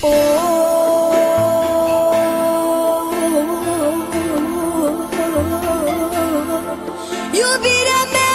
Iubirea mea,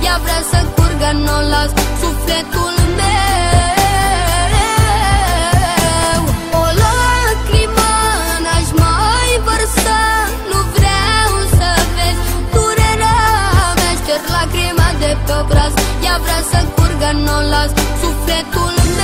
ea vrea să curgă, n-o las sufletul meu. O lacrimă n-aș mai vărsa, nu vreau să vezi durerea mea. Șterg lacrima de pe obraz, ea vrea să curgă, n-o las sufletul meu.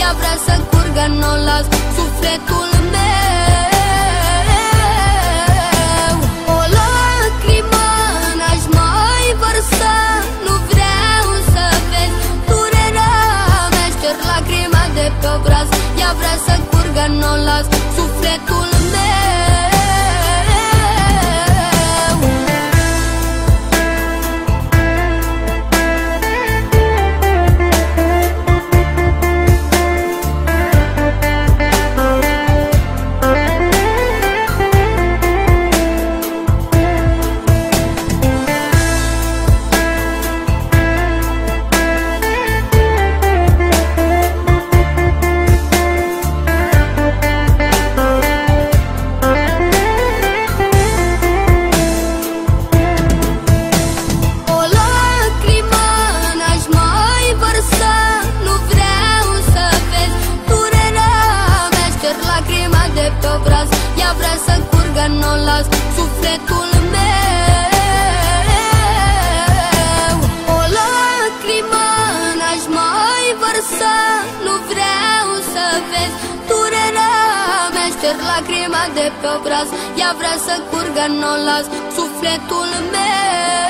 Ea vrea să curgă, n-o las sufletul meu. O lacrimă n-aș mai vărsa, nu vreau să vezi durerea mea. Șterg lacrima de pe obraz, ea vrea să curgă, n-o las sufletul meu. Ea vrea să curgă, n-o las sufletul meu. O lacrimă n-aș mai vărsa, nu vreau să vezi durerea mea. Șterg lacrima de pe obraz, ea vrea să curgă, n-o las sufletul meu.